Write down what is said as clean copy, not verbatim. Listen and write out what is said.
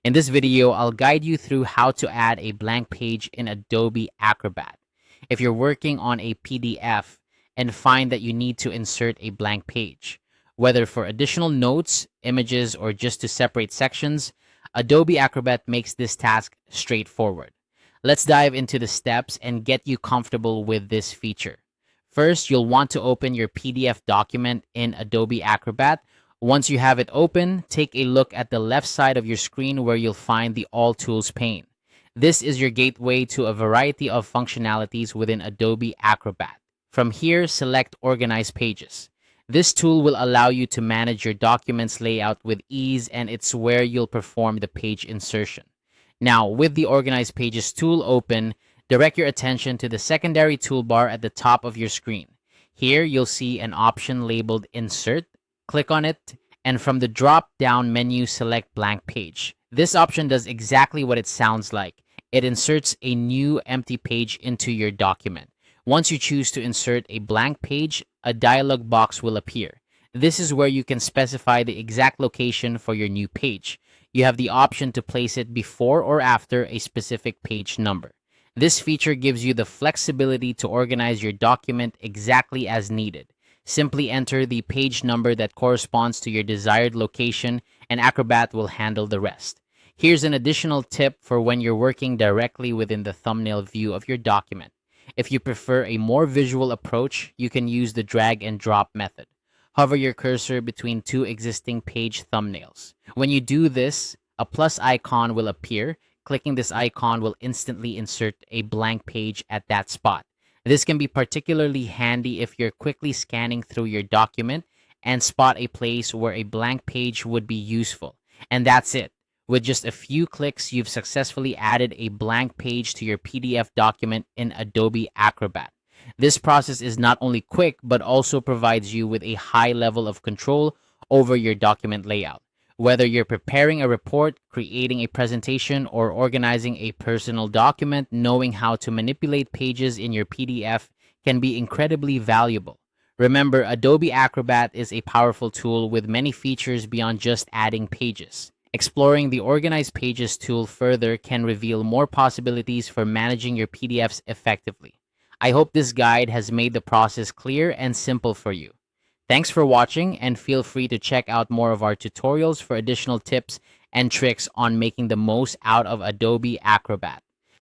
In this video, I'll guide you through how to add a blank page in Adobe Acrobat. If you're working on a PDF and find that you need to insert a blank page, whether for additional notes, images, or just to separate sections, Adobe Acrobat makes this task straightforward. Let's dive into the steps and get you comfortable with this feature. First, you'll want to open your PDF document in Adobe Acrobat. Once you have it open, take a look at the left side of your screen where you'll find the All Tools pane. This is your gateway to a variety of functionalities within Adobe Acrobat. From here, select Organize Pages. This tool will allow you to manage your document's layout with ease, and it's where you'll perform the page insertion. Now, with the Organize Pages tool open, direct your attention to the secondary toolbar at the top of your screen. Here, you'll see an option labeled Insert. Click on it, and from the drop-down menu, select Blank Page. This option does exactly what it sounds like. It inserts a new empty page into your document. Once you choose to insert a blank page, a dialog box will appear. This is where you can specify the exact location for your new page. You have the option to place it before or after a specific page number. This feature gives you the flexibility to organize your document exactly as needed. Simply enter the page number that corresponds to your desired location, and Acrobat will handle the rest. Here's an additional tip for when you're working directly within the thumbnail view of your document. If you prefer a more visual approach, you can use the drag and drop method. Hover your cursor between two existing page thumbnails. When you do this, a plus icon will appear. Clicking this icon will instantly insert a blank page at that spot. This can be particularly handy if you're quickly scanning through your document and spot a place where a blank page would be useful. And that's it. With just a few clicks, you've successfully added a blank page to your PDF document in Adobe Acrobat. This process is not only quick, but also provides you with a high level of control over your document layout. Whether you're preparing a report, creating a presentation, or organizing a personal document, knowing how to manipulate pages in your PDF can be incredibly valuable. Remember, Adobe Acrobat is a powerful tool with many features beyond just adding pages. Exploring the Organize Pages tool further can reveal more possibilities for managing your PDFs effectively. I hope this guide has made the process clear and simple for you. Thanks for watching, and feel free to check out more of our tutorials for additional tips and tricks on making the most out of Adobe Acrobat.